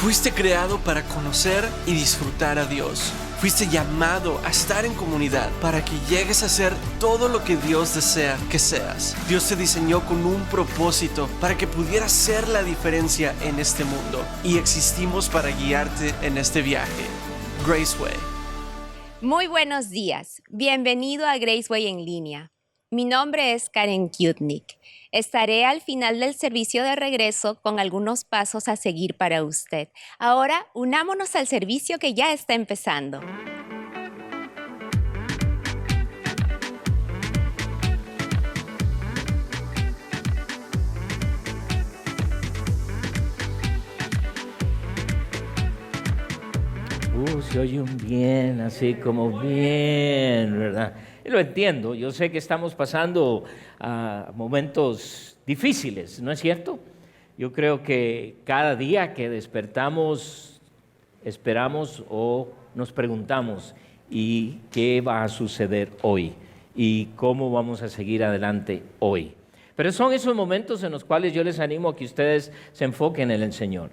Fuiste creado para conocer y disfrutar a Dios. Fuiste llamado a estar en comunidad para que llegues a ser todo lo que Dios desea que seas. Dios te diseñó con un propósito para que pudieras ser la diferencia en este mundo, y existimos para guiarte en este viaje. Graceway. Muy buenos días. Bienvenido a Graceway en línea. Mi nombre es Karen Kutnik. Estaré al final del servicio de regreso con algunos pasos a seguir para usted. Ahora, unámonos al servicio que ya está empezando. Se oye un bien, así como bien, ¿verdad? Y lo entiendo, yo sé que estamos pasando momentos difíciles, ¿no es cierto? Yo creo que cada día que despertamos, esperamos o nos preguntamos, ¿y qué va a suceder hoy? ¿Y cómo vamos a seguir adelante hoy? Pero son esos momentos en los cuales yo les animo a que ustedes se enfoquen en el Señor.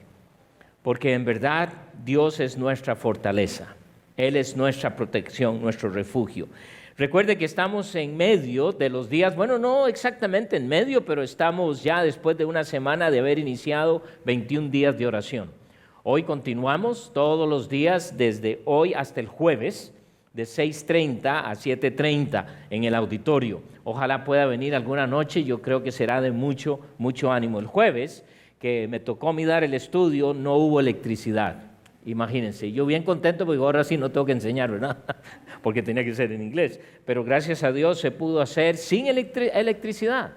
Porque en verdad Dios es nuestra fortaleza, Él es nuestra protección, nuestro refugio. Recuerde que estamos en medio de los días, bueno, no exactamente en medio, pero estamos ya después de una semana de haber iniciado 21 días de oración. Hoy continuamos todos los días desde hoy hasta el jueves, de 6:30 a 7:30 en el auditorio. Ojalá pueda venir alguna noche, yo creo que será de mucho ánimo. El jueves, que me tocó a mí dar el estudio, no hubo electricidad. Imagínense, yo bien contento porque ahora sí no tengo que enseñar, ¿verdad? Porque tenía que ser en inglés. Pero gracias a Dios se pudo hacer sin electricidad.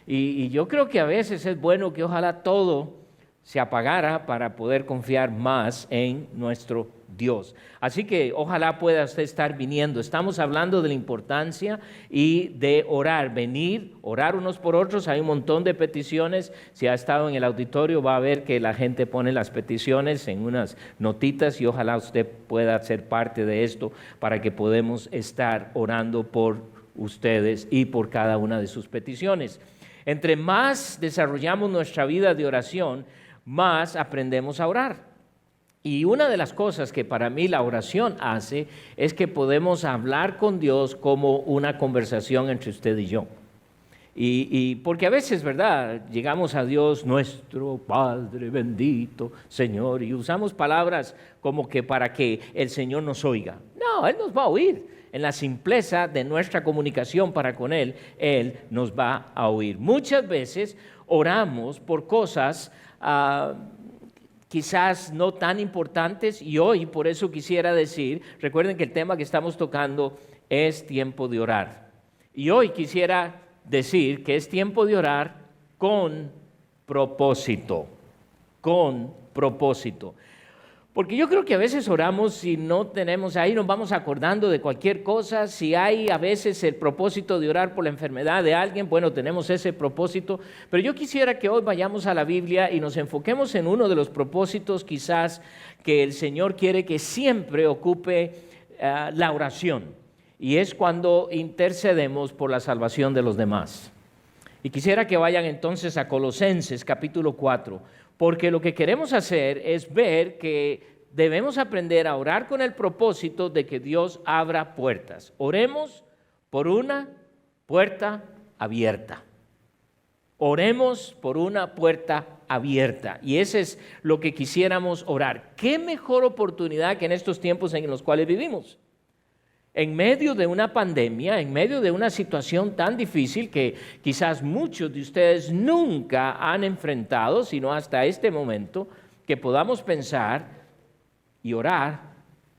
Y yo creo que a veces es bueno que ojalá todo se apagara para poder confiar más en nuestro Dios. Así que ojalá pueda usted estar viniendo. Estamos hablando de la importancia y de orar, venir, orar unos por otros. Hay un montón de peticiones. Si ha estado en el auditorio va a ver que la gente pone las peticiones en unas notitas, y ojalá usted pueda ser parte de esto para que podamos estar orando por ustedes y por cada una de sus peticiones. Entre más desarrollamos nuestra vida de oración, más aprendemos a orar. Y una de las cosas que para mí la oración hace es que podemos hablar con Dios como una conversación entre usted y yo. Y porque a veces, ¿verdad?, llegamos a Dios, nuestro Padre bendito, Señor, y usamos palabras como que para que el Señor nos oiga. No, Él nos va a oír. En la simpleza de nuestra comunicación para con Él, Él nos va a oír. Muchas veces oramos por cosas quizás no tan importantes, y hoy por eso quisiera decir, recuerden que el tema que estamos tocando es tiempo de orar. Y hoy quisiera decir que es tiempo de orar con propósito, con propósito. Porque yo creo que a veces oramos y no tenemos, ahí nos vamos acordando de cualquier cosa. Si hay a veces el propósito de orar por la enfermedad de alguien, bueno, tenemos ese propósito. Pero yo quisiera que hoy vayamos a la Biblia y nos enfoquemos en uno de los propósitos quizás que el Señor quiere que siempre ocupe la oración. Y es cuando intercedemos por la salvación de los demás. Y quisiera que vayan entonces a Colosenses capítulo 4. Porque lo que queremos hacer es ver que debemos aprender a orar con el propósito de que Dios abra puertas. Oremos por una puerta abierta. Oremos por una puerta abierta. Y ese es lo que quisiéramos orar. ¿Qué mejor oportunidad que en estos tiempos en los cuales vivimos? En medio de una pandemia, en medio de una situación tan difícil que quizás muchos de ustedes nunca han enfrentado, sino hasta este momento, que podamos pensar y orar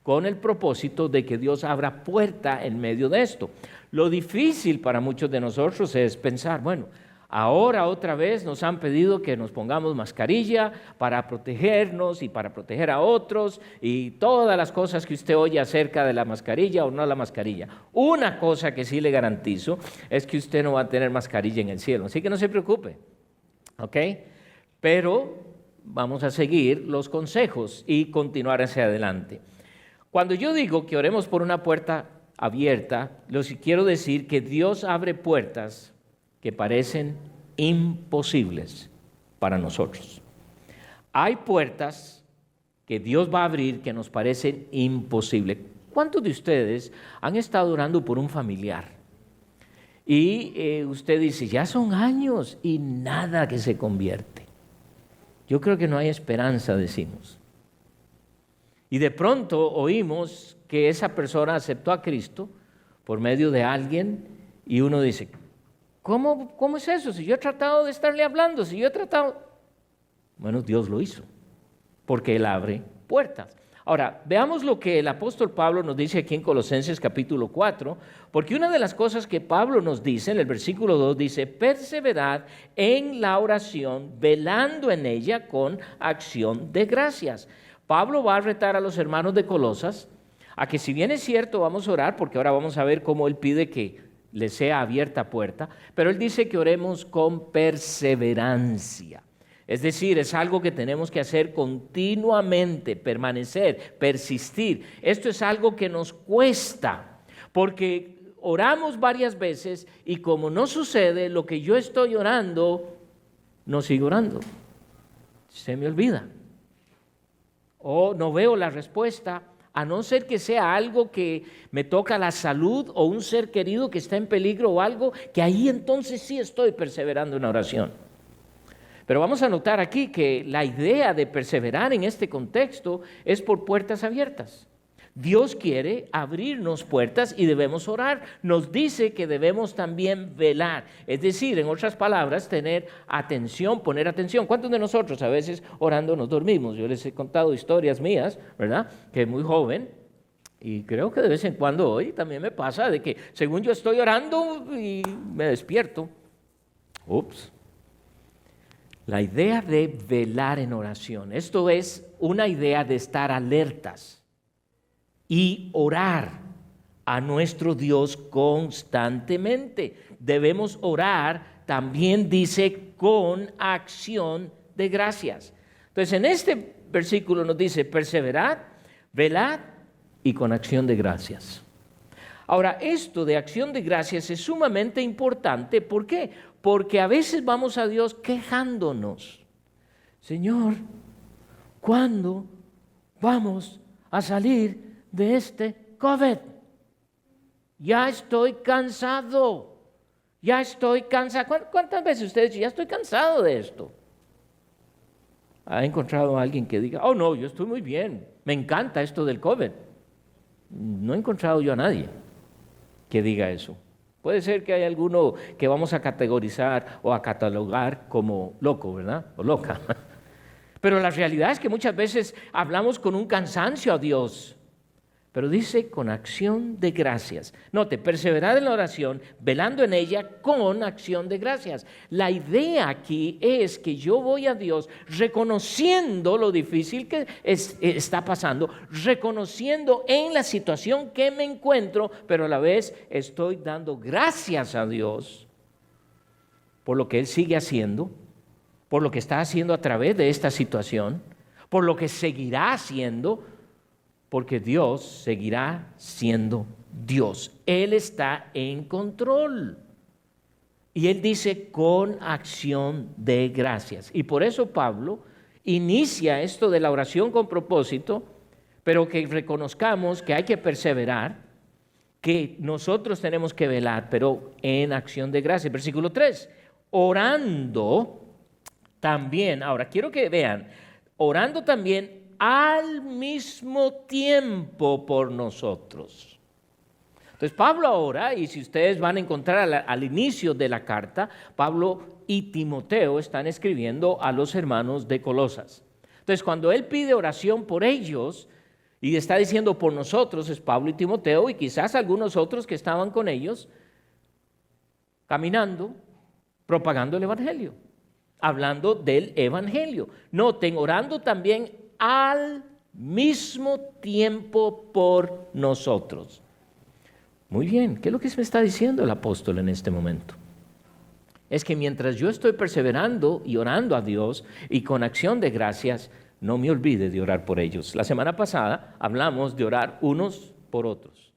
con el propósito de que Dios abra puerta en medio de esto. Lo difícil para muchos de nosotros es pensar, bueno, ahora otra vez nos han pedido que nos pongamos mascarilla para protegernos y para proteger a otros y todas las cosas que usted oye acerca de la mascarilla o no la mascarilla. Una cosa que sí le garantizo es que usted no va a tener mascarilla en el cielo, así que no se preocupe, ¿ok? Pero vamos a seguir los consejos y continuar hacia adelante. Cuando yo digo que oremos por una puerta abierta, lo que quiero decir que Dios abre puertas que parecen imposibles para nosotros. Hay puertas que Dios va a abrir que nos parecen imposibles. ¿Cuántos de ustedes han estado orando por un familiar? Y usted dice, ya son años y nada que se convierte. Yo creo que no hay esperanza, decimos. Y de pronto oímos que esa persona aceptó a Cristo por medio de alguien y uno dice, ¿cómo es eso? Si yo he tratado de estarle hablando, si yo he tratado... Bueno, Dios lo hizo, porque Él abre puertas. Ahora, veamos lo que el apóstol Pablo nos dice aquí en Colosenses capítulo 4, porque una de las cosas que Pablo nos dice en el versículo 2 dice, perseverad en la oración, velando en ella con acción de gracias. Pablo va a retar a los hermanos de Colosas a que si bien es cierto vamos a orar, porque ahora vamos a ver cómo él pide que le sea abierta puerta, pero él dice que oremos con perseverancia. Es decir, es algo que tenemos que hacer continuamente, permanecer, persistir. Esto es algo que nos cuesta, porque oramos varias veces y como no sucede lo que yo estoy orando, no sigo orando. Se me olvida. O no veo la respuesta, a no ser que sea algo que me toca la salud o un ser querido que está en peligro o algo, que ahí entonces sí estoy perseverando en oración. Pero vamos a notar aquí que la idea de perseverar en este contexto es por puertas abiertas. Dios quiere abrirnos puertas y debemos orar. Nos dice que debemos también velar. Es decir, en otras palabras, tener atención, poner atención. ¿Cuántos de nosotros a veces orando nos dormimos? Yo les he contado historias mías, ¿verdad? Que muy joven, y creo que de vez en cuando hoy también me pasa de que según yo estoy orando y me despierto. Ups. La idea de velar en oración, esto es una idea de estar alertas y orar a nuestro Dios constantemente. Debemos orar, también dice, con acción de gracias. Entonces, en este versículo nos dice, perseverad, velad y con acción de gracias. Ahora, esto de acción de gracias es sumamente importante. ¿Por qué? Porque a veces vamos a Dios quejándonos. Señor, ¿cuándo vamos a salir de este COVID? Ya estoy cansado. Ya estoy cansado. ¿Cuántas veces usted dice, ya estoy cansado de esto? ¿Ha encontrado a alguien que diga, oh no, yo estoy muy bien, me encanta esto del COVID? No he encontrado yo a nadie que diga eso. Puede ser que haya alguno que vamos a categorizar o a catalogar como loco, ¿verdad? O loca. Pero la realidad es que muchas veces hablamos con un cansancio a Dios. Pero dice con acción de gracias. Note, perseverad en la oración, velando en ella con acción de gracias. La idea aquí es que yo voy a Dios reconociendo lo difícil que está pasando, reconociendo en la situación que me encuentro, pero a la vez estoy dando gracias a Dios por lo que Él sigue haciendo, por lo que está haciendo a través de esta situación, por lo que seguirá haciendo, porque Dios seguirá siendo Dios. Él está en control. Y Él dice con acción de gracias. Y por eso Pablo inicia esto de la oración con propósito, pero que reconozcamos que hay que perseverar, que nosotros tenemos que velar, pero en acción de gracias. Versículo 3, orando también. Ahora, quiero que vean, orando también al mismo tiempo por nosotros. Entonces Pablo ahora, y si ustedes van a encontrar al inicio de la carta, Pablo y Timoteo están escribiendo a los hermanos de Colosas. Entonces cuando él pide oración por ellos y está diciendo por nosotros, es Pablo y Timoteo y quizás algunos otros que estaban con ellos, caminando, propagando el evangelio, hablando del evangelio. Noten, orando también al mismo tiempo por nosotros. Muy bien, ¿qué es lo que me está diciendo el apóstol en este momento? Es que mientras yo estoy perseverando y orando a Dios y con acción de gracias, no me olvide de orar por ellos. La semana pasada hablamos de orar unos por otros.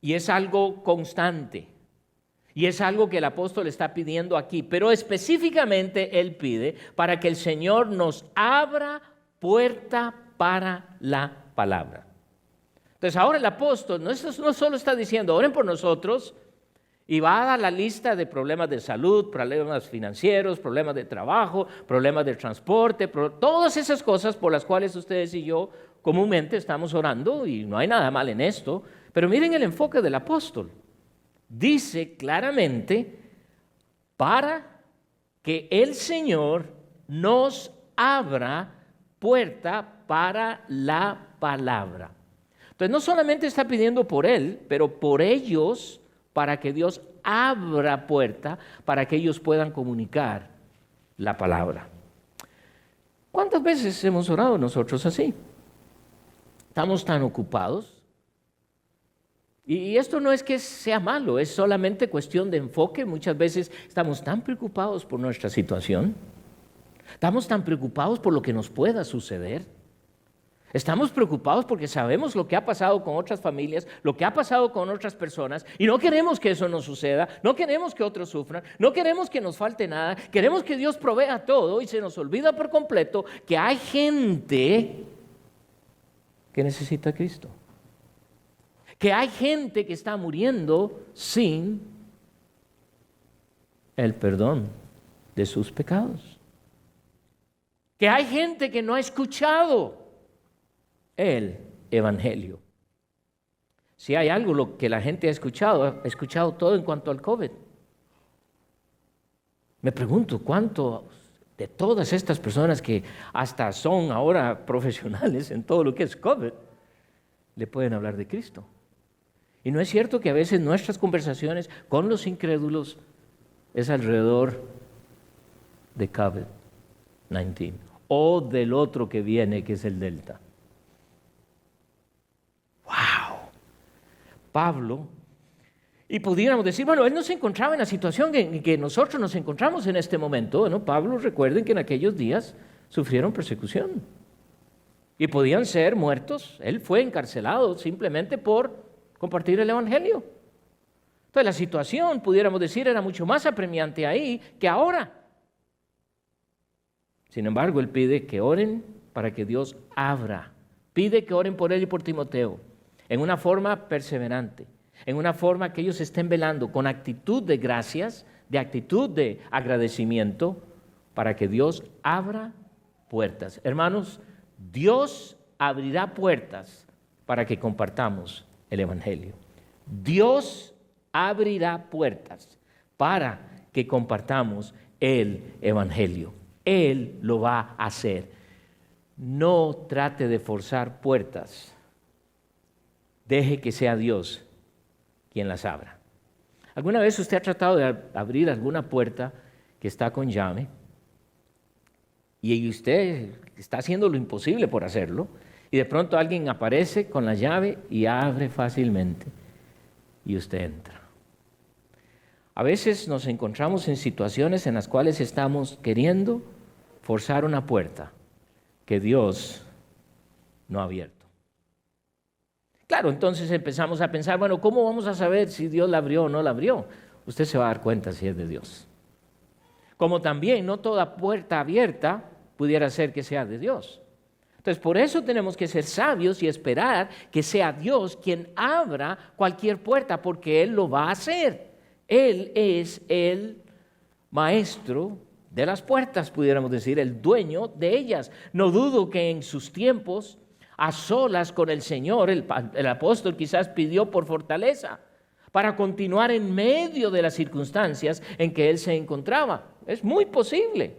Y es algo constante. Y es algo que el apóstol está pidiendo aquí, pero específicamente él pide para que el Señor nos abra puerta para la palabra. Entonces ahora el apóstol no solo está diciendo, oren por nosotros, y va a dar la lista de problemas de salud, problemas financieros, problemas de trabajo, problemas de transporte, todas esas cosas por las cuales ustedes y yo comúnmente estamos orando, y no hay nada mal en esto. Pero miren el enfoque del apóstol. Dice claramente, para que el Señor nos abra puerta para la palabra. Entonces no solamente está pidiendo por él, pero por ellos, para que Dios abra puerta para que ellos puedan comunicar la palabra. ¿Cuántas veces hemos orado nosotros así? Estamos tan ocupados. Y esto no es que sea malo, es solamente cuestión de enfoque. Muchas veces estamos tan preocupados por nuestra situación. Estamos tan preocupados por lo que nos pueda suceder. Estamos preocupados porque sabemos lo que ha pasado con otras familias, lo que ha pasado con otras personas, y no queremos que eso nos suceda, no queremos que otros sufran, no queremos que nos falte nada, queremos que Dios provea todo, y se nos olvida por completo que hay gente que necesita a Cristo. Que hay gente que está muriendo sin el perdón de sus pecados. Que hay gente que no ha escuchado el Evangelio. Si hay algo lo que la gente ha escuchado todo en cuanto al COVID. Me pregunto cuánto de todas estas personas que hasta son ahora profesionales en todo lo que es COVID, le pueden hablar de Cristo. Y no es cierto que a veces nuestras conversaciones con los incrédulos es alrededor de COVID-19 o del otro que viene, que es el Delta. Pablo, y pudiéramos decir, bueno, él no se encontraba en la situación en que nosotros nos encontramos en este momento. Bueno, Pablo, recuerden que en aquellos días sufrieron persecución y podían ser muertos. Él fue encarcelado simplemente por compartir el Evangelio. Entonces la situación, pudiéramos decir, era mucho más apremiante ahí que ahora. Sin embargo, él pide que oren para que Dios abra. Pide que oren por él y por Timoteo, en una forma perseverante, en una forma que ellos estén velando con actitud de gracias, de actitud de agradecimiento, para que Dios abra puertas. Hermanos, Dios abrirá puertas para que compartamos el Evangelio. Dios abrirá puertas para que compartamos el Evangelio. Él lo va a hacer. No trate de forzar puertas. Deje que sea Dios quien las abra. ¿Alguna vez usted ha tratado de abrir alguna puerta que está con llave y usted está haciendo lo imposible por hacerlo y de pronto alguien aparece con la llave y abre fácilmente y usted entra? A veces nos encontramos en situaciones en las cuales estamos queriendo forzar una puerta que Dios no ha abierto. Claro, entonces empezamos a pensar, bueno, ¿cómo vamos a saber si Dios la abrió o no la abrió? Usted se va a dar cuenta si es de Dios. Como también no toda puerta abierta pudiera ser que sea de Dios. Entonces, por eso tenemos que ser sabios y esperar que sea Dios quien abra cualquier puerta, porque Él lo va a hacer. Él es el maestro de las puertas, pudiéramos decir, el dueño de ellas. No dudo que en sus tiempos, a solas con el Señor, el apóstol quizás pidió por fortaleza para continuar en medio de las circunstancias en que él se encontraba. Es muy posible.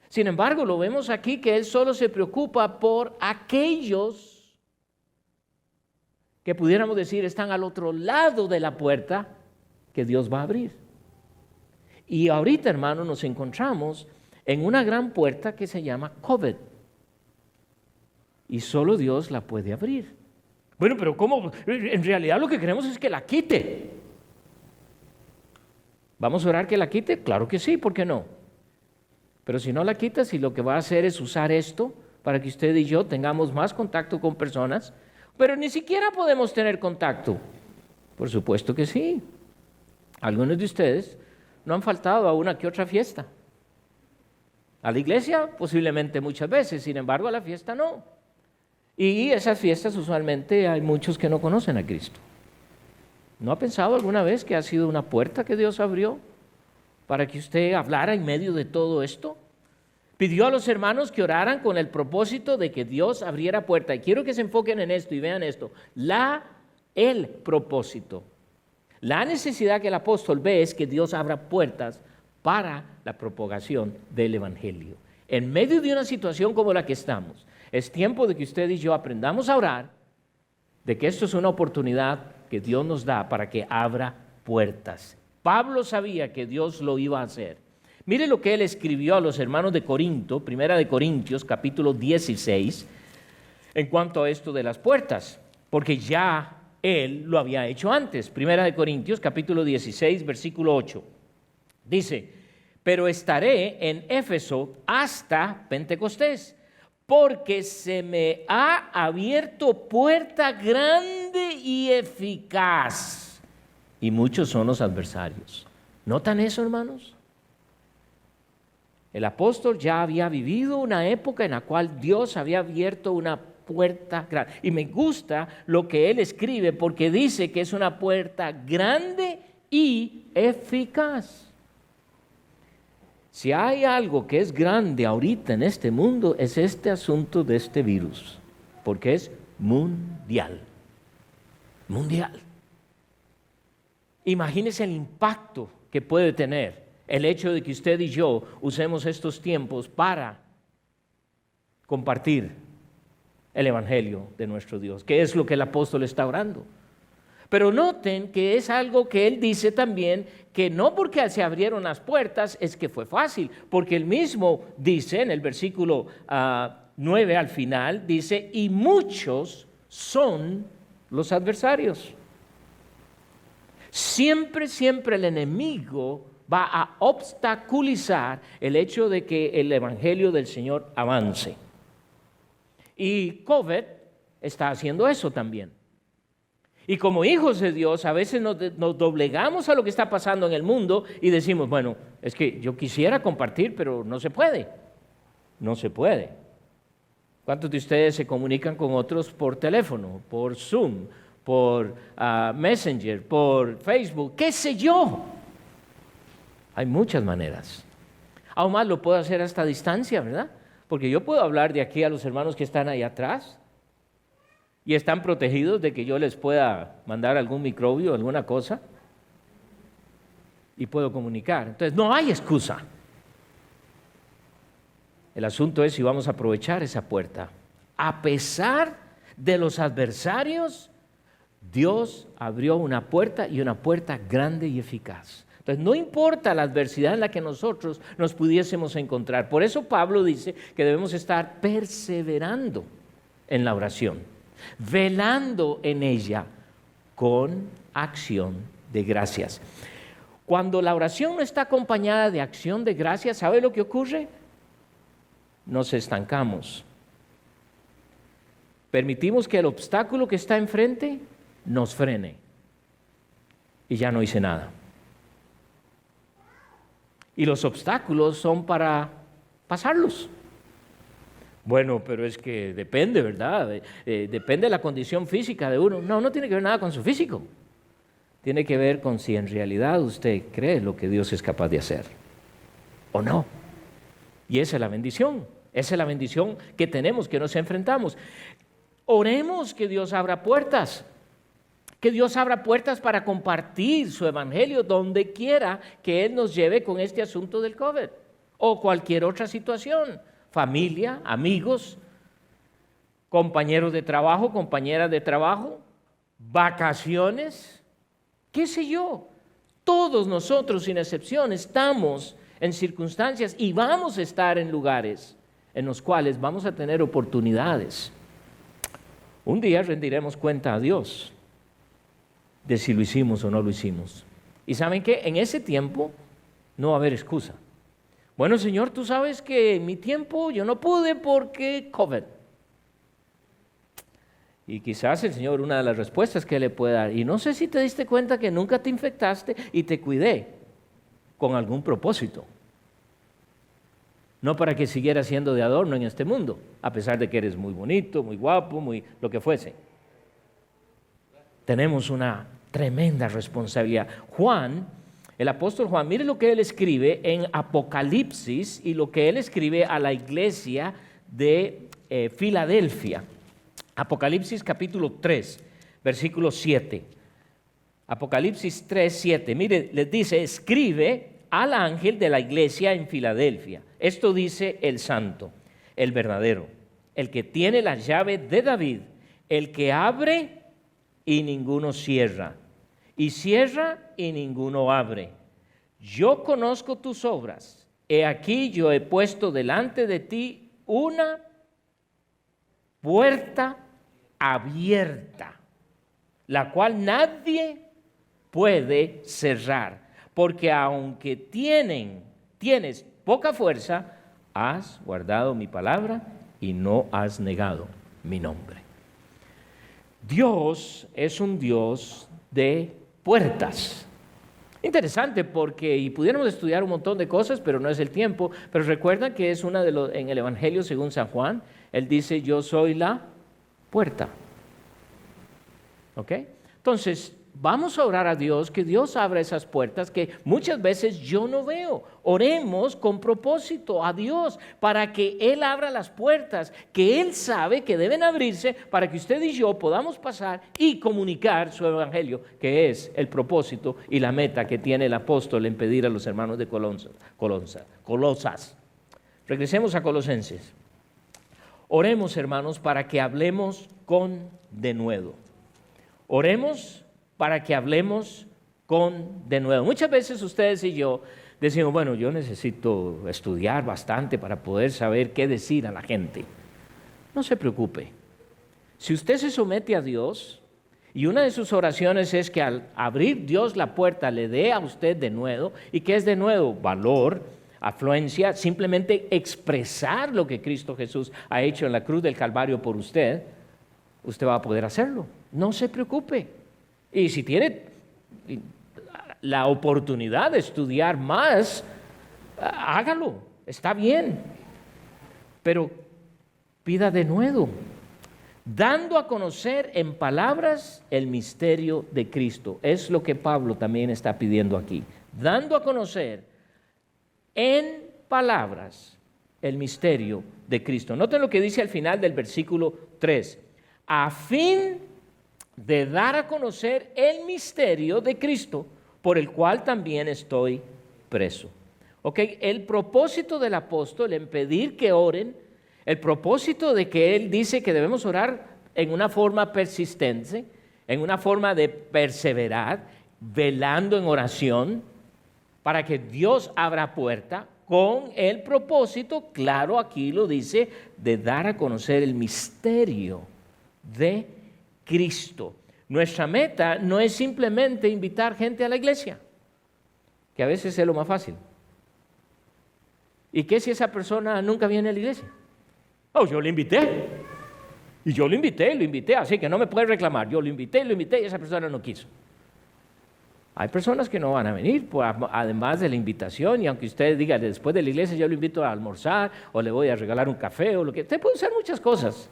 Sin embargo, lo vemos aquí que él solo se preocupa por aquellos que pudiéramos decir están al otro lado de la puerta que Dios va a abrir. Y ahorita, hermano, nos encontramos en una gran puerta que se llama COVID. Y solo Dios la puede abrir. Bueno, pero ¿cómo? En realidad lo que queremos es que la quite. ¿Vamos a orar que la quite? Claro que sí, ¿por qué no? Pero si no la quita, si lo que va a hacer es usar esto para que usted y yo tengamos más contacto con personas, pero ni siquiera podemos tener contacto. Por supuesto que sí. Algunos de ustedes no han faltado a una que otra fiesta. A la iglesia posiblemente muchas veces, sin embargo a la fiesta no. Y esas fiestas usualmente hay muchos que no conocen a Cristo. ¿No ha pensado alguna vez que ha sido una puerta que Dios abrió para que usted hablara en medio de todo esto? Pidió a los hermanos que oraran con el propósito de que Dios abriera puerta. Y quiero que se enfoquen en esto y vean esto. El propósito. La necesidad que el apóstol ve es que Dios abra puertas para la propagación del evangelio. En medio de una situación como la que estamos, es tiempo de que usted y yo aprendamos a orar, de que esto es una oportunidad que Dios nos da para que abra puertas. Pablo sabía que Dios lo iba a hacer. Mire lo que él escribió a los hermanos de Corinto, Primera de Corintios, capítulo 16, en cuanto a esto de las puertas, porque ya él lo había hecho antes. Primera de Corintios, capítulo 16, versículo 8. Dice, pero estaré en Éfeso hasta Pentecostés, porque se me ha abierto puerta grande y eficaz, y muchos son los adversarios. ¿Notan eso, hermanos? El apóstol ya había vivido una época en la cual Dios había abierto una puerta grande. Y me gusta lo que él escribe porque dice que es una puerta grande y eficaz. Si hay algo que es grande ahorita en este mundo, es este asunto de este virus, porque es mundial. Mundial. Imagínese el impacto que puede tener el hecho de que usted y yo usemos estos tiempos para compartir el evangelio de nuestro Dios, que es lo que el apóstol está orando. Pero noten que es algo que él dice también, que no porque se abrieron las puertas es que fue fácil, porque él mismo dice en el versículo 9 al final, dice, y muchos son los adversarios. Siempre el enemigo va a obstaculizar el hecho de que el evangelio del Señor avance. Y COVID está haciendo eso también. Y como hijos de Dios, a veces nos doblegamos a lo que está pasando en el mundo y decimos, bueno, es que yo quisiera compartir, pero no se puede. No se puede. ¿Cuántos de ustedes se comunican con otros por teléfono, por Zoom, por Messenger, por Facebook, qué sé yo? Hay muchas maneras. Aún más lo puedo hacer hasta distancia, ¿verdad? Porque yo puedo hablar de aquí a los hermanos que están ahí atrás y están protegidos de que yo les pueda mandar algún microbio, alguna cosa, y puedo comunicar. Entonces, no hay excusa. El asunto es si vamos a aprovechar esa puerta. A pesar de los adversarios, Dios abrió una puerta y una puerta grande y eficaz. Entonces, no importa la adversidad en la que nosotros nos pudiésemos encontrar. Por eso Pablo dice que debemos estar perseverando en la oración, velando en ella con acción de gracias. Cuando la oración no está acompañada de acción de gracias, ¿sabe lo que ocurre? Nos estancamos. Permitimos que el obstáculo que está enfrente nos frene. Y ya no hice nada. Y los obstáculos son para pasarlos. Bueno, pero es que depende, ¿verdad? Depende de la condición física de uno. No tiene que ver nada con su físico. Tiene que ver con si en realidad usted cree lo que Dios es capaz de hacer o no. Y esa es la bendición. Esa es la bendición que tenemos, que nos enfrentamos. Oremos que Dios abra puertas. Que Dios abra puertas para compartir su evangelio donde quiera que Él nos lleve con este asunto del COVID o cualquier otra situación. Familia, amigos, compañeros de trabajo, compañeras de trabajo, vacaciones, qué sé yo. Todos nosotros, sin excepción, estamos en circunstancias y vamos a estar en lugares en los cuales vamos a tener oportunidades. Un día rendiremos cuenta a Dios de si lo hicimos o no lo hicimos. Y ¿saben qué? En ese tiempo no va a haber excusa. Bueno, Señor, tú sabes que en mi tiempo yo no pude porque COVID. Y quizás el Señor, una de las respuestas que le puede dar, y no sé si te diste cuenta que nunca te infectaste y te cuidé con algún propósito. no para que siguieras siendo de adorno en este mundo, a pesar de que eres muy bonito, muy guapo, muy lo que fuese. Tenemos una tremenda responsabilidad. Juan, el apóstol Juan, mire lo que él escribe en Apocalipsis y lo que él escribe a la iglesia de Filadelfia. Apocalipsis capítulo 3, versículo 7. Apocalipsis 3, 7. Mire, les dice, escribe al ángel de la iglesia en Filadelfia. Esto dice el santo, el verdadero, el que tiene la llave de David, el que abre y ninguno cierra, y cierra y ninguno abre. Yo conozco tus obras. He aquí yo he puesto delante de ti una puerta abierta, la cual nadie puede cerrar, porque aunque tienes poca fuerza, has guardado mi palabra y no has negado mi nombre. Dios es un Dios de puertas. Interesante porque, y pudiéramos estudiar un montón de cosas, pero no es el tiempo, pero recuerdan que es una de los, en el Evangelio según San Juan, él dice, yo soy la puerta. ¿Ok? Entonces, vamos a orar a Dios, que Dios abra esas puertas que muchas veces yo no veo. Oremos con propósito a Dios para que Él abra las puertas que Él sabe que deben abrirse para que usted y yo podamos pasar y comunicar su evangelio, que es el propósito y la meta que tiene el apóstol en pedir a los hermanos de Colosas. Regresemos a Colosenses. Oremos, hermanos, para que hablemos con denuedo. Oremos para que hablemos con denuedo. Muchas veces ustedes y yo decimos, bueno, yo necesito estudiar bastante para poder saber qué decir a la gente. No se preocupe. Si usted se somete a Dios y una de sus oraciones es que al abrir Dios la puerta le dé a usted denuedo, ¿y qué es denuedo? Valor, afluencia, simplemente expresar lo que Cristo Jesús ha hecho en la cruz del Calvario por usted, usted va a poder hacerlo. No se preocupe. Y si tiene la oportunidad de estudiar más, hágalo, está bien. Pero pida denuedo, dando a conocer en palabras el misterio de Cristo. Es lo que Pablo también está pidiendo aquí. Dando a conocer en palabras el misterio de Cristo. Noten lo que dice al final del versículo 3. A fin de dar a conocer el misterio de Cristo, por el cual también estoy preso. ¿Ok? El propósito del apóstol en pedir que oren, el propósito de que él dice que debemos orar en una forma persistente, en una forma de perseverar, velando en oración, para que Dios abra puerta, con el propósito, claro, aquí lo dice, de dar a conocer el misterio de Cristo. Nuestra meta no es simplemente invitar gente a la iglesia, que a veces es lo más fácil. ¿Y qué si esa persona nunca viene a la iglesia? Oh, yo le invité. Y yo lo invité, así que no me puede reclamar. Yo lo invité y esa persona no quiso. Hay personas que no van a venir, además de la invitación, y aunque usted diga, después de la iglesia yo lo invito a almorzar, o le voy a regalar un café, o lo que... Usted puede hacer muchas cosas.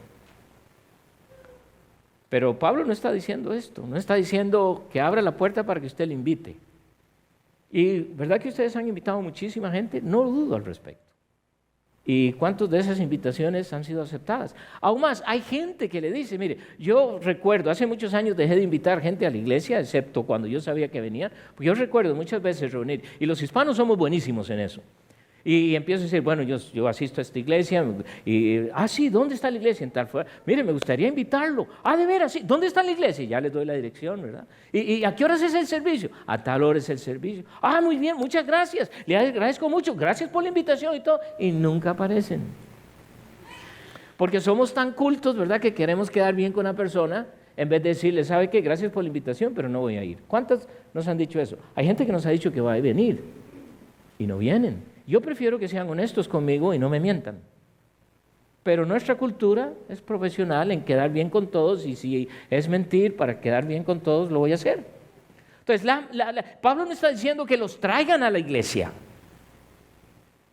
Pero Pablo no está diciendo esto, no está diciendo que abra la puerta para que usted le invite. Y ¿verdad que ustedes han invitado a muchísima gente? No dudo al respecto. ¿Y cuántas de esas invitaciones han sido aceptadas? Aún más, hay gente que le dice, mire, yo recuerdo, hace muchos años dejé de invitar gente a la iglesia, excepto cuando yo sabía que venían, porque yo recuerdo muchas veces reunir, y los hispanos somos buenísimos en eso. Y empiezo a decir, bueno, yo asisto a esta iglesia, y, sí, ¿dónde está la iglesia? En tal fuera. Mire, me gustaría invitarlo. De veras, sí, ¿dónde está la iglesia? Y ya les doy la dirección, ¿verdad? ¿Y a qué horas es el servicio? A tal hora es el servicio. Muy bien, muchas gracias, le agradezco mucho, gracias por la invitación y todo. Y nunca aparecen. Porque somos tan cultos, ¿verdad?, que queremos quedar bien con una persona, en vez de decirle, ¿sabe qué? Gracias por la invitación, pero no voy a ir. ¿Cuántas nos han dicho eso? Hay gente que nos ha dicho que va a venir y no vienen. Yo prefiero que sean honestos conmigo y no me mientan. Pero nuestra cultura es profesional en quedar bien con todos, y si es mentir para quedar bien con todos, lo voy a hacer. Entonces, Pablo no está diciendo que los traigan a la iglesia.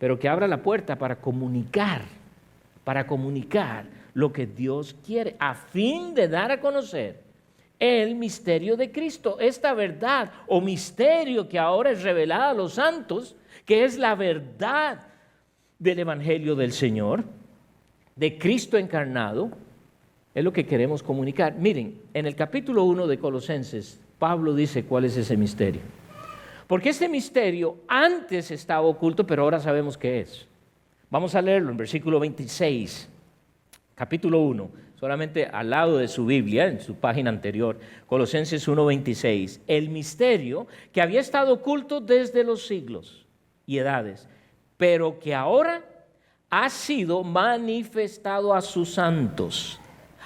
pero que abra la puerta para comunicar lo que Dios quiere, a fin de dar a conocer el misterio de Cristo, esta verdad o misterio que ahora es revelada a los santos, que es la verdad del Evangelio del Señor, de Cristo encarnado, es lo que queremos comunicar. Miren, en el capítulo 1 de Colosenses, Pablo dice cuál es ese misterio. Porque este misterio antes estaba oculto, pero ahora sabemos qué es. Vamos a leerlo en versículo 26, capítulo 1, solamente al lado de su Biblia, en su página anterior, Colosenses 1:26. El misterio que había estado oculto desde los siglos y edades, pero que ahora ha sido manifestado a sus santos,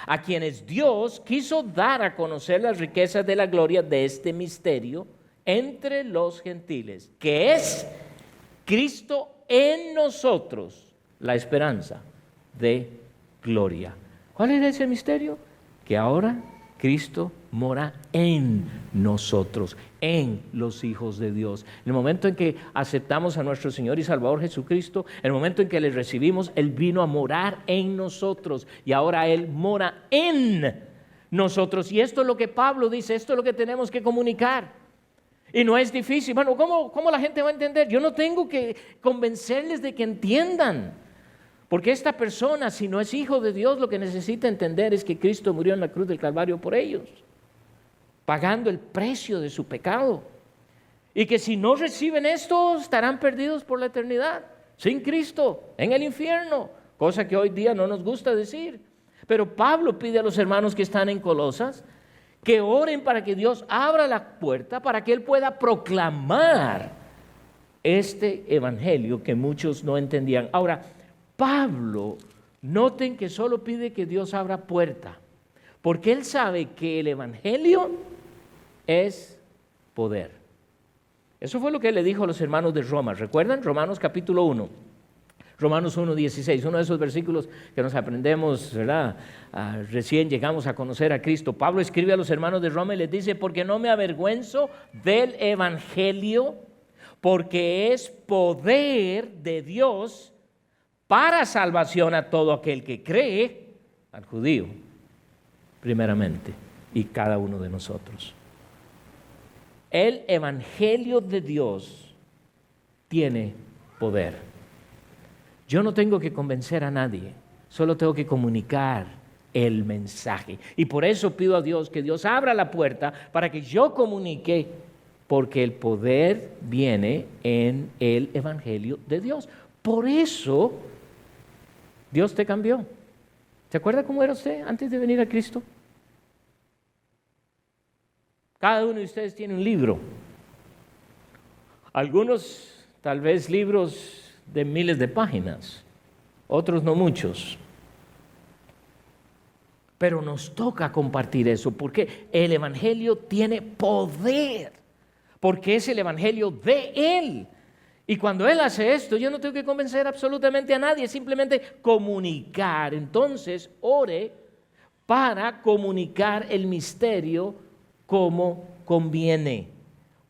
a quienes Dios quiso dar a conocer las riquezas de la gloria de este misterio entre los gentiles, que es Cristo en nosotros, la esperanza de gloria. ¿Cuál era ese misterio? Que ahora Cristo mora en nosotros, en los hijos de Dios. En el momento en que aceptamos a nuestro Señor y Salvador Jesucristo, en el momento en que le recibimos, Él vino a morar en nosotros y ahora Él mora en nosotros. Y esto es lo que Pablo dice, esto es lo que tenemos que comunicar. Y no es difícil. Bueno, ¿cómo la gente va a entender? Yo no tengo que convencerles de que entiendan. Porque esta persona, si no es hijo de Dios, lo que necesita entender es que Cristo murió en la cruz del Calvario por ellos, pagando el precio de su pecado. Y que si no reciben esto, estarán perdidos por la eternidad, sin Cristo, en el infierno. Cosa que hoy día no nos gusta decir. Pero Pablo pide a los hermanos que están en Colosas que oren para que Dios abra la puerta para que Él pueda proclamar este evangelio que muchos no entendían. Ahora, Pablo, noten que solo pide que Dios abra puerta, porque él sabe que el evangelio es poder. Eso fue lo que él le dijo a los hermanos de Roma. ¿Recuerdan? Romanos capítulo 1. Romanos 1:16, uno de esos versículos que nos aprendemos, ¿verdad? Recién llegamos a conocer a Cristo. Pablo escribe a los hermanos de Roma y les dice: porque no me avergüenzo del evangelio, porque es poder de Dios para salvación a todo aquel que cree, al judío primeramente, y cada uno de nosotros. El evangelio de Dios tiene poder. Yo no tengo que convencer a nadie, solo tengo que comunicar el mensaje. Y por eso pido a Dios que Dios abra la puerta para que yo comunique, porque el poder viene en el evangelio de Dios. Por eso Dios te cambió. ¿Se acuerda cómo era usted antes de venir a Cristo? Cada uno de ustedes tiene un libro. Algunos tal vez libros de miles de páginas, otros no muchos. Pero nos toca compartir eso, porque el evangelio tiene poder, porque es el evangelio de Él. Y cuando Él hace esto, yo no tengo que convencer absolutamente a nadie, simplemente comunicar. Entonces, ore para comunicar el misterio como conviene.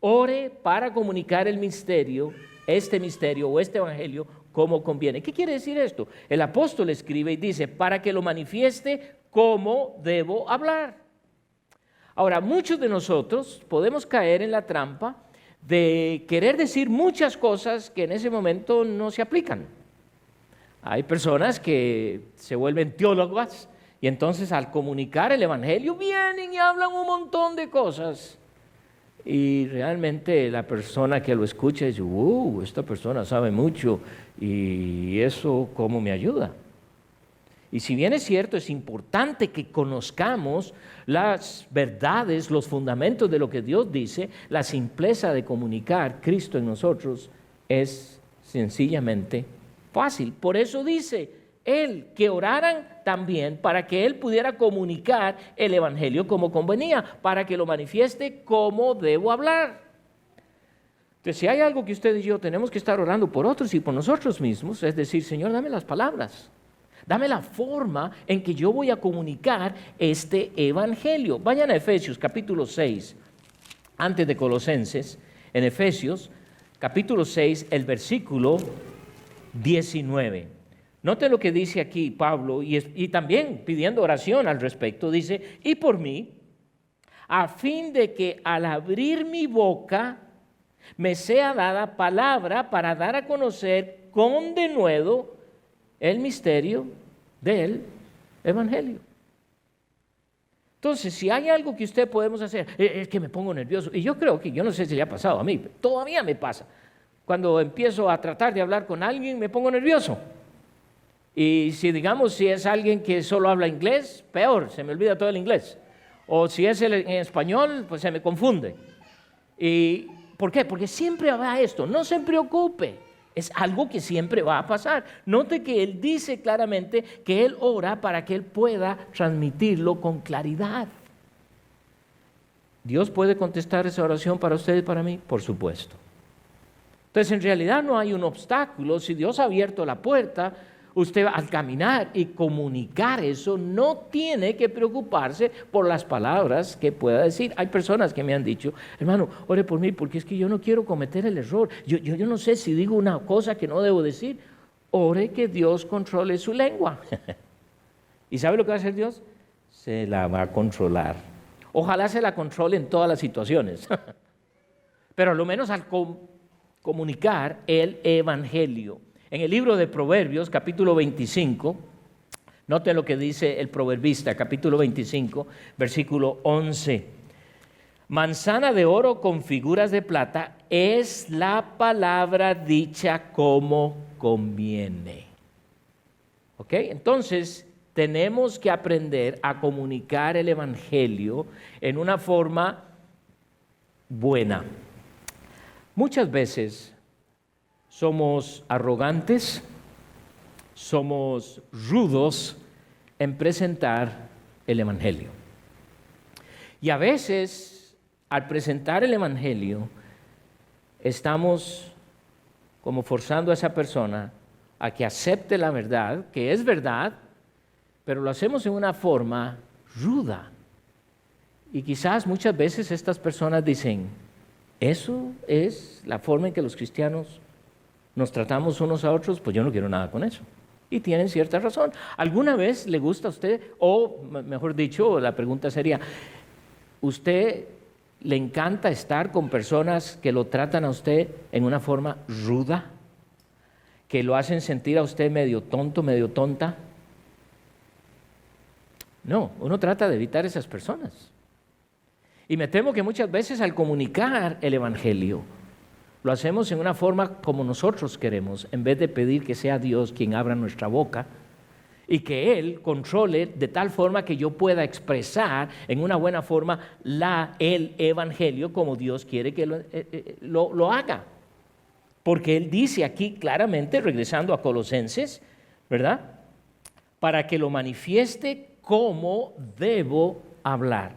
Ore para comunicar el misterio, este misterio o este evangelio como conviene. ¿Qué quiere decir esto? El apóstol escribe y dice: para que lo manifieste como debo hablar. Ahora, muchos de nosotros podemos caer en la trampa de querer decir muchas cosas que en ese momento no se aplican. Hay personas que se vuelven teólogas y entonces al comunicar el evangelio vienen y hablan un montón de cosas. Y realmente la persona que lo escucha dice: esta persona sabe mucho, y eso ¿cómo me ayuda? Y si bien es cierto, es importante que conozcamos las verdades, los fundamentos de lo que Dios dice, la simpleza de comunicar Cristo en nosotros es sencillamente fácil. Por eso dice Él que oraran también para que Él pudiera comunicar el evangelio como convenía, para que lo manifieste como debo hablar. Entonces, si hay algo que usted y yo tenemos que estar orando por otros y por nosotros mismos, es decir: Señor, dame las palabras, dame la forma en que yo voy a comunicar este evangelio. Vayan a Efesios capítulo 6, antes de Colosenses, en Efesios capítulo 6, el versículo 19. Note lo que dice aquí Pablo y también pidiendo oración al respecto. Dice, y por mí, a fin de que al abrir mi boca me sea dada palabra para dar a conocer con denuedo el misterio del Evangelio. Entonces, si hay algo que usted podemos hacer, es que me pongo nervioso. Y yo creo que, yo no sé si le ha pasado a mí, pero todavía me pasa. Cuando empiezo a tratar de hablar con alguien, me pongo nervioso. Y si es alguien que solo habla inglés, peor, se me olvida todo el inglés. O si es en español, pues se me confunde. ¿Y por qué? Porque siempre va esto, no se preocupe. Es algo que siempre va a pasar. Note que él dice claramente que él ora para que él pueda transmitirlo con claridad. ¿Dios puede contestar esa oración para usted y para mí? Por supuesto. Entonces, en realidad no hay un obstáculo. Si Dios ha abierto la puerta, usted al caminar y comunicar eso no tiene que preocuparse por las palabras que pueda decir. Hay personas que me han dicho, hermano, ore por mí porque es que yo no quiero cometer el error. Yo no sé si digo una cosa que no debo decir. Ore que Dios controle su lengua. ¿Y sabe lo que va a hacer Dios? Se la va a controlar. Ojalá se la controle en todas las situaciones. Pero a lo menos al comunicar el Evangelio. En el libro de Proverbios, capítulo 25, note lo que dice el proverbista, capítulo 25, versículo 11. Manzana de oro con figuras de plata es la palabra dicha como conviene. ¿Ok? Entonces, tenemos que aprender a comunicar el Evangelio en una forma buena. Muchas veces somos arrogantes, somos rudos en presentar el Evangelio. Y a veces, al presentar el Evangelio, estamos como forzando a esa persona a que acepte la verdad, que es verdad, pero lo hacemos en una forma ruda. Y quizás muchas veces estas personas dicen, ¿eso es la forma en que los cristianos nos tratamos unos a otros? Pues yo no quiero nada con eso. Y tienen cierta razón. ¿Alguna vez le gusta a usted? O mejor dicho, la pregunta sería, ¿usted le encanta estar con personas que lo tratan a usted en una forma ruda? ¿Que lo hacen sentir a usted medio tonto, medio tonta? No, uno trata de evitar esas personas. Y me temo que muchas veces al comunicar el Evangelio, lo hacemos en una forma como nosotros queremos, en vez de pedir que sea Dios quien abra nuestra boca y que Él controle de tal forma que yo pueda expresar en una buena forma el Evangelio como Dios quiere que lo haga. Porque Él dice aquí claramente, regresando a Colosenses, ¿verdad? Para que lo manifieste como debo hablar.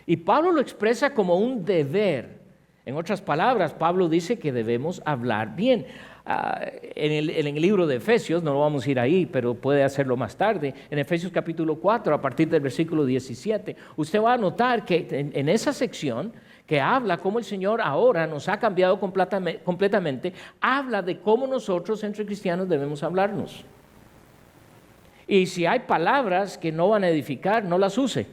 Y Pablo lo expresa como un deber. En otras palabras, Pablo dice que debemos hablar bien. En el libro de Efesios, no lo vamos a ir ahí, pero puede hacerlo más tarde, en Efesios capítulo 4, a partir del versículo 17, usted va a notar que en esa sección que habla cómo el Señor ahora nos ha cambiado completamente, habla de cómo nosotros entre cristianos debemos hablarnos. Y si hay palabras que no van a edificar, no las use.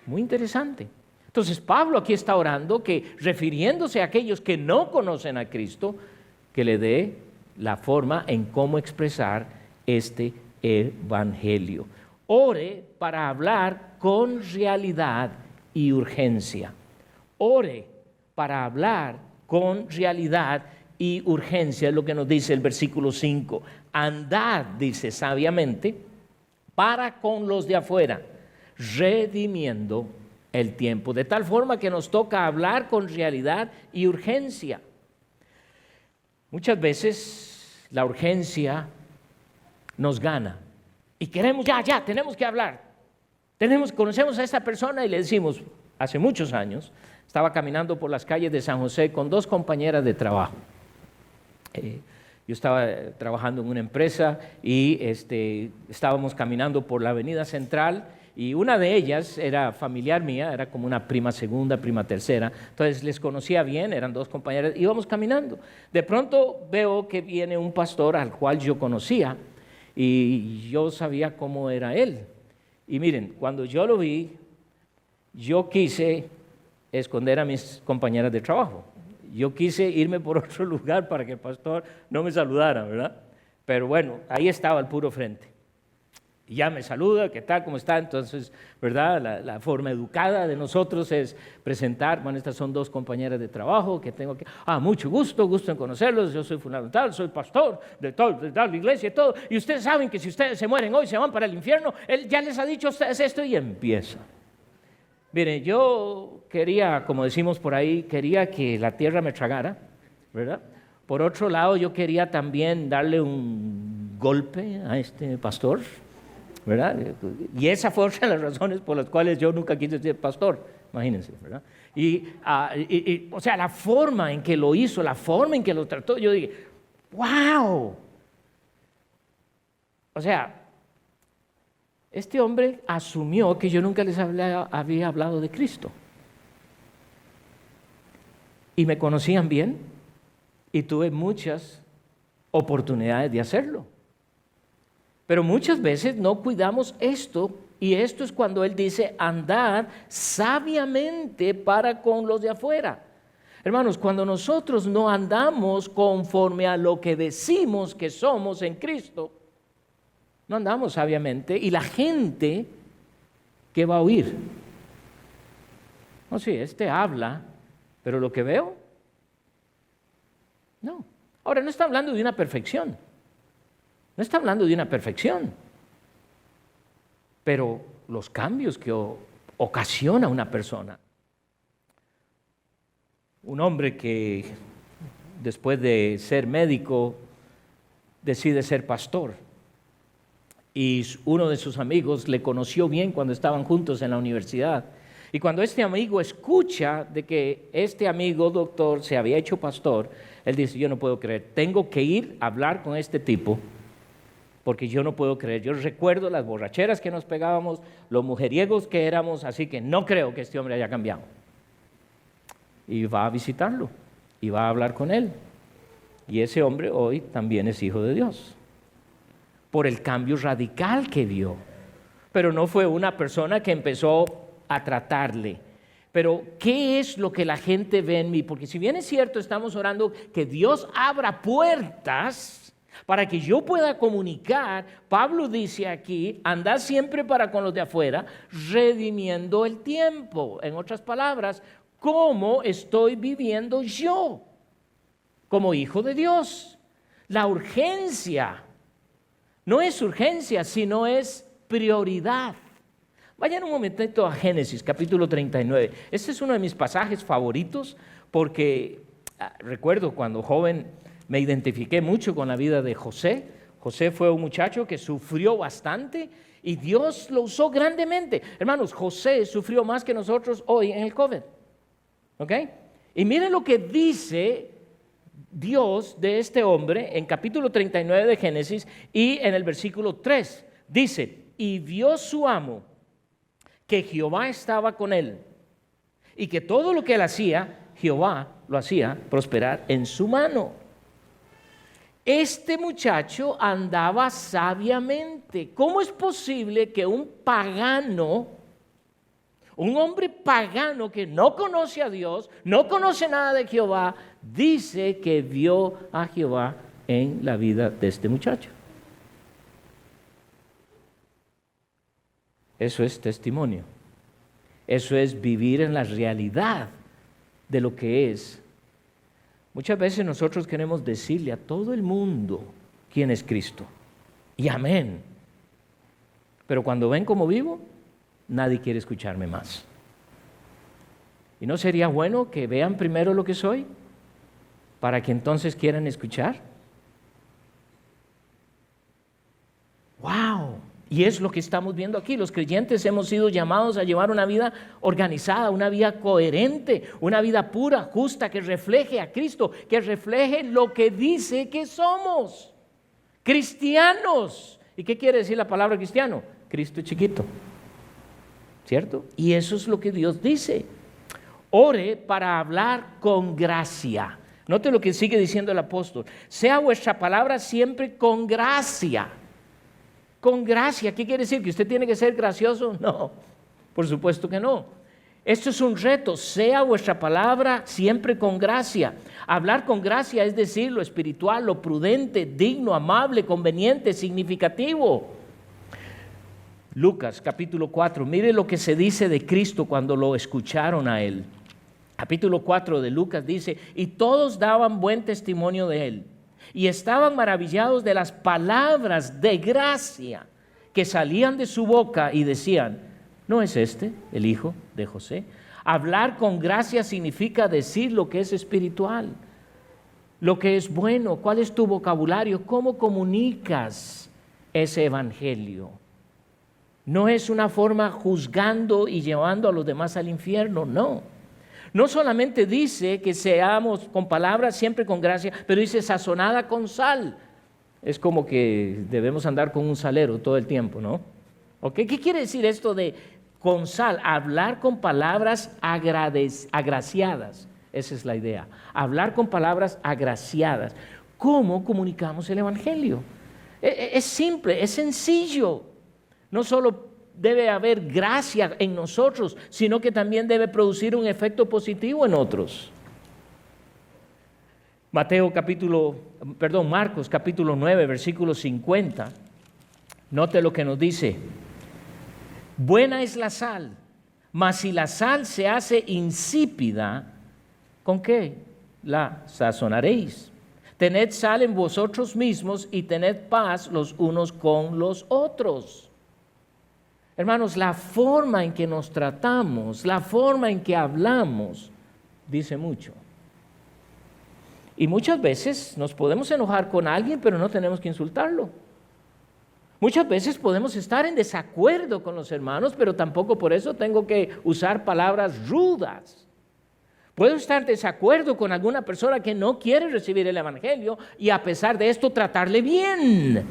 Muy interesante. Entonces Pablo aquí está orando que, refiriéndose a aquellos que no conocen a Cristo, que le dé la forma en cómo expresar este Evangelio. Ore para hablar con realidad y urgencia. Ore para hablar con realidad y urgencia, es lo que nos dice el versículo 5. Andad, dice sabiamente, para con los de afuera, redimiendo el tiempo, de tal forma que nos toca hablar con realidad y urgencia. Muchas veces la urgencia nos gana y queremos ya, tenemos que hablar. Conocemos a esta persona y le decimos, hace muchos años, estaba caminando por las calles de San José con dos compañeras de trabajo. Yo estaba trabajando en una empresa y estábamos caminando por la avenida central y una de ellas era familiar mía, era como una prima segunda, prima tercera, entonces les conocía bien, eran dos compañeras, íbamos caminando. De pronto veo que viene un pastor al cual yo conocía y yo sabía cómo era él. Y miren, cuando yo lo vi, yo quise esconder a mis compañeras de trabajo. Yo quise irme por otro lugar para que el pastor no me saludara, ¿verdad? Pero bueno, ahí estaba al puro frente. Y ya me saluda, ¿qué tal? ¿Cómo está? Entonces, ¿verdad? La forma educada de nosotros es presentar, bueno, estas son dos compañeras de trabajo que tengo que... mucho gusto en conocerlos, yo soy fulano tal, soy pastor de tal iglesia y todo. Y ustedes saben que si ustedes se mueren hoy, se van para el infierno. Él ya les ha dicho a ustedes esto y empieza. Miren, yo quería, como decimos por ahí, quería que la tierra me tragara, ¿verdad? Por otro lado, yo quería también darle un golpe a este pastor, ¿verdad? Y esa fue otra de las razones por las cuales yo nunca quise ser pastor, imagínense, ¿verdad? O sea, la forma en que lo hizo, la forma en que lo trató, yo dije, ¡wow! O sea, este hombre asumió que yo nunca les había hablado de Cristo. Y me conocían bien y tuve muchas oportunidades de hacerlo. Pero muchas veces no cuidamos esto, y esto es cuando él dice andar sabiamente para con los de afuera. Hermanos, cuando nosotros no andamos conforme a lo que decimos que somos en Cristo, no andamos sabiamente, y la gente, ¿qué va a oír? No, sí, habla, pero lo que veo, no. Ahora, no está hablando de una perfección. No está hablando de una perfección. Pero los cambios que ocasiona una persona. Un hombre que después de ser médico decide ser pastor. Y uno de sus amigos le conoció bien cuando estaban juntos en la universidad. Y cuando este amigo escucha de que este amigo doctor se había hecho pastor, él dice, yo no puedo creer, tengo que ir a hablar con este tipo, porque yo no puedo creer. Yo recuerdo las borracheras que nos pegábamos, los mujeriegos que éramos, así que no creo que este hombre haya cambiado. Y va a visitarlo, y va a hablar con él. Y ese hombre hoy también es hijo de Dios, por el cambio radical que vio. Pero no fue una persona que empezó a tratarle. Pero, ¿qué es lo que la gente ve en mí? Porque si bien es cierto, estamos orando que Dios abra puertas para que yo pueda comunicar, Pablo dice aquí, andad siempre para con los de afuera, redimiendo el tiempo. En otras palabras, ¿cómo estoy viviendo yo como hijo de Dios? La urgencia no es urgencia, sino es prioridad. Vayan un momentito a Génesis, capítulo 39. Este es uno de mis pasajes favoritos porque recuerdo cuando joven me identifiqué mucho con la vida de José. José fue un muchacho que sufrió bastante y Dios lo usó grandemente. Hermanos, José sufrió más que nosotros hoy en el COVID. ¿Ok? Y miren lo que dice Dios de este hombre en capítulo 39 de Génesis y en el versículo 3. Dice, y vio su amo que Jehová estaba con él y que todo lo que él hacía, Jehová lo hacía prosperar en su mano. Este muchacho andaba sabiamente. ¿Cómo es posible que un pagano, un hombre pagano que no conoce a Dios, no conoce nada de Jehová, dice que vio a Jehová en la vida de este muchacho? Eso es testimonio. Eso es vivir en la realidad de lo que es. Muchas veces nosotros queremos decirle a todo el mundo quién es Cristo. Y amén. Pero cuando ven cómo vivo, nadie quiere escucharme más. ¿Y no sería bueno que vean primero lo que soy para que entonces quieran escuchar? ¡Wow! Y es lo que estamos viendo aquí. Los creyentes hemos sido llamados a llevar una vida organizada, una vida coherente, una vida pura, justa, que refleje a Cristo, que refleje lo que dice que somos. Cristianos. ¿Y qué quiere decir la palabra cristiano? Cristo chiquito. ¿cierto? Y eso es lo que Dios dice. Ore para hablar con gracia. Note lo que sigue diciendo el apóstol. Sea vuestra palabra siempre con gracia. Con gracia. ¿Qué quiere decir? ¿Que usted tiene que ser gracioso? No, por supuesto que no. Esto es un reto. Sea vuestra palabra siempre con gracia. Hablar con gracia es decir lo espiritual, lo prudente, digno, amable, conveniente, significativo. Lucas capítulo 4. Mire lo que se dice de Cristo cuando lo escucharon a Él. Capítulo 4 de Lucas dice: y todos daban buen testimonio de Él, y estaban maravillados de las palabras de gracia que salían de su boca, y decían: ¿no es este el hijo de José? Hablar con gracia significa decir lo que es espiritual, lo que es bueno. ¿Cuál es tu vocabulario? ¿Cómo comunicas ese evangelio? No es una forma juzgando y llevando a los demás al infierno, no. No solamente dice que seamos con palabras siempre con gracia, pero dice sazonada con sal. Es como que debemos andar con un salero todo el tiempo, ¿no? ¿Okay? ¿Qué quiere decir esto de con sal? Hablar con palabras agraciadas. Esa es la idea. Hablar con palabras agraciadas. ¿Cómo comunicamos el evangelio? Es simple, es sencillo. No solo debe haber gracia en nosotros, sino que también debe producir un efecto positivo en otros. Marcos capítulo 9, versículo 50. Note lo que nos dice. Buena es la sal, mas si la sal se hace insípida, ¿con qué la sazonaréis? Tened sal en vosotros mismos y tened paz los unos con los otros. Hermanos, la forma en que nos tratamos, la forma en que hablamos, dice mucho. Y muchas veces nos podemos enojar con alguien, pero no tenemos que insultarlo. Muchas veces podemos estar en desacuerdo con los hermanos, pero tampoco por eso tengo que usar palabras rudas. Puedo estar en desacuerdo con alguna persona que no quiere recibir el evangelio y a pesar de esto tratarle bien.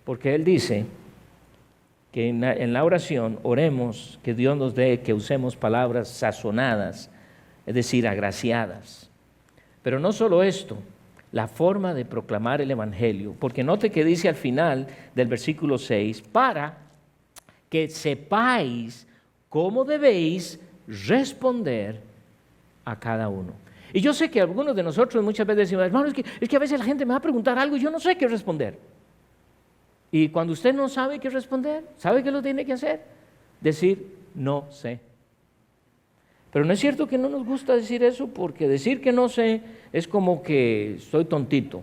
Porque Él dice que en la oración oremos que Dios nos dé que usemos palabras sazonadas, es decir, agraciadas. Pero no solo esto, la forma de proclamar el evangelio, porque note que dice al final del versículo 6, para que sepáis cómo debéis responder a cada uno. Y yo sé que algunos de nosotros muchas veces decimos, hermano, es que a veces la gente me va a preguntar algo y yo no sé qué responder. Y cuando usted no sabe qué responder, ¿sabe qué lo tiene que hacer? Decir, no sé. Pero no es cierto que no nos gusta decir eso, porque decir que no sé es como que soy tontito.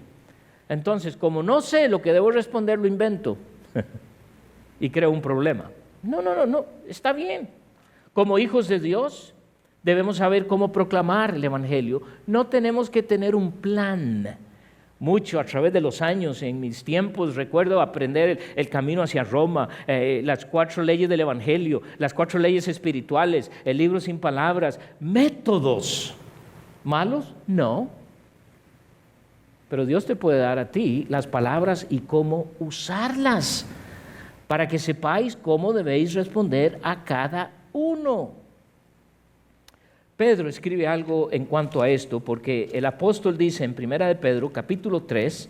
Entonces, como no sé lo que debo responder, lo invento y creo un problema. No, está bien. Como hijos de Dios, debemos saber cómo proclamar el evangelio. No tenemos que tener un plan. Mucho a través de los años, en mis tiempos, recuerdo aprender el camino hacia Roma, las 4 leyes del evangelio, las 4 leyes espirituales, el libro sin palabras, métodos. ¿Malos? No. Pero Dios te puede dar a ti las palabras y cómo usarlas para que sepáis cómo debéis responder a cada uno. Pedro escribe algo en cuanto a esto, porque el apóstol dice en 1 de Pedro, capítulo 3,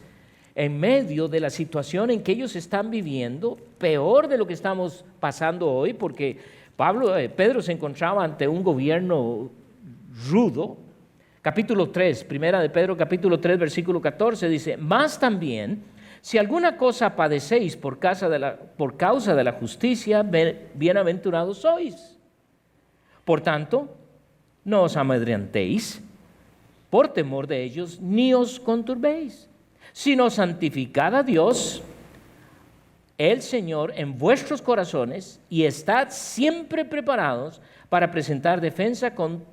en medio de la situación en que ellos están viviendo, peor de lo que estamos pasando hoy, porque Pedro se encontraba ante un gobierno rudo. Capítulo 3, 1 de Pedro, capítulo 3, versículo 14, dice, más también, si alguna cosa padecéis por causa de la justicia, bienaventurados sois. Por tanto, no os amedrentéis por temor de ellos, ni os conturbéis, sino santificad a Dios, el Señor, en vuestros corazones, y estad siempre preparados para presentar defensa con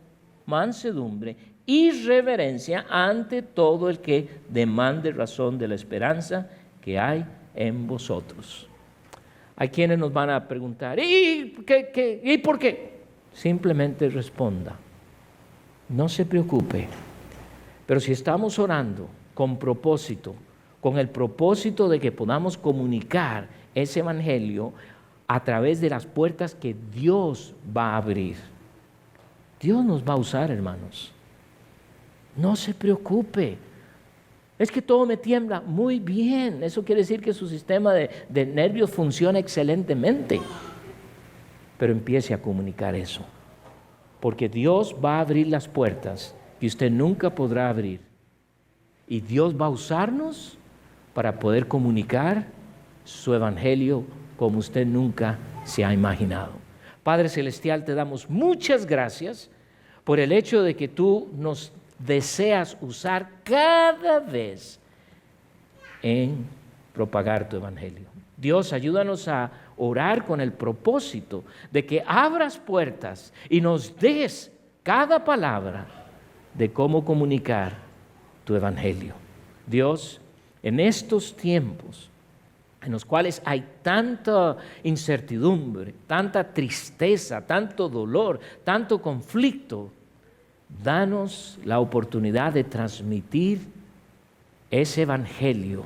mansedumbre y reverencia ante todo el que demande razón de la esperanza que hay en vosotros. Hay quienes nos van a preguntar, ¿y por qué? Simplemente responda. No se preocupe, pero si estamos orando con propósito, con el propósito de que podamos comunicar ese evangelio a través de las puertas que Dios va a abrir. Dios nos va a usar, hermanos. No se preocupe. Es que todo me tiembla. Muy bien. Eso quiere decir que su sistema de nervios funciona excelentemente. Pero empiece a comunicar eso. Porque Dios va a abrir las puertas que usted nunca podrá abrir. Y Dios va a usarnos para poder comunicar su evangelio como usted nunca se ha imaginado. Padre Celestial, te damos muchas gracias por el hecho de que tú nos deseas usar cada vez en propagar tu evangelio. Dios, ayúdanos a orar con el propósito de que abras puertas y nos des cada palabra de cómo comunicar tu evangelio. Dios, en estos tiempos en los cuales hay tanta incertidumbre, tanta tristeza, tanto dolor, tanto conflicto, danos la oportunidad de transmitir ese evangelio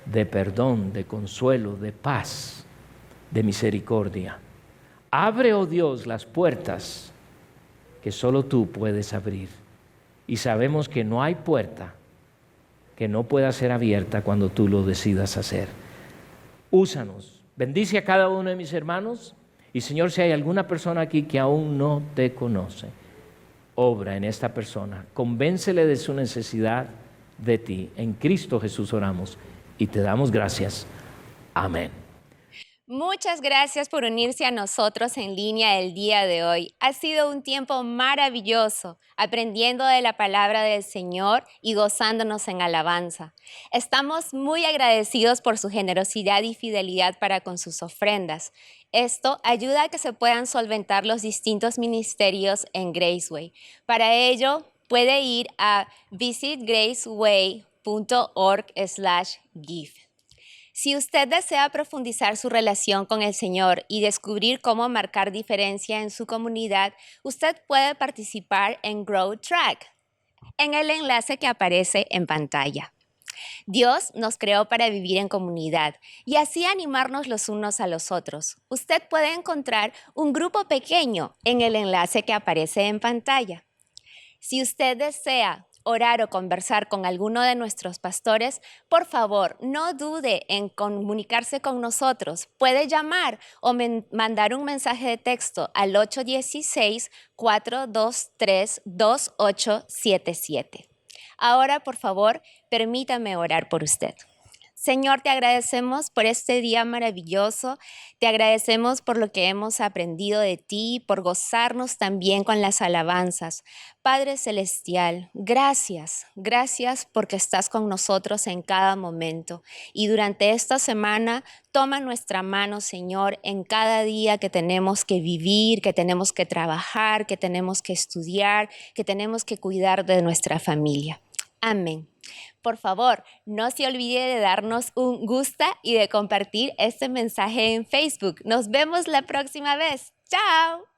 de perdón, de consuelo, de paz, de misericordia. Abre, oh Dios, las puertas que solo tú puedes abrir. Y sabemos que no hay puerta que no pueda ser abierta cuando tú lo decidas hacer. Úsanos, bendice a cada uno de mis hermanos y Señor, si hay alguna persona aquí que aún no te conoce, obra en esta persona, convéncele de su necesidad de ti. En Cristo Jesús oramos y te damos gracias. Amén. Muchas gracias por unirse a nosotros en línea el día de hoy. Ha sido un tiempo maravilloso, aprendiendo de la palabra del Señor y gozándonos en alabanza. Estamos muy agradecidos por su generosidad y fidelidad para con sus ofrendas. Esto ayuda a que se puedan solventar los distintos ministerios en Graceway. Para ello, puede ir a visitgraceway.org/give. Si usted desea profundizar su relación con el Señor y descubrir cómo marcar diferencia en su comunidad, usted puede participar en Grow Track en el enlace que aparece en pantalla. Dios nos creó para vivir en comunidad y así animarnos los unos a los otros. Usted puede encontrar un grupo pequeño en el enlace que aparece en pantalla. Si usted desea orar o conversar con alguno de nuestros pastores, por favor, no dude en comunicarse con nosotros. Puede llamar o mandar un mensaje de texto al 816-423-2877. Ahora, por favor, permítame orar por usted. Señor, te agradecemos por este día maravilloso, te agradecemos por lo que hemos aprendido de ti, por gozarnos también con las alabanzas. Padre Celestial, gracias porque estás con nosotros en cada momento. Y durante esta semana, toma nuestra mano, Señor, en cada día que tenemos que vivir, que tenemos que trabajar, que tenemos que estudiar, que tenemos que cuidar de nuestra familia. Amén. Por favor, no se olvide de darnos un gusta y de compartir este mensaje en Facebook. Nos vemos la próxima vez. ¡Chao!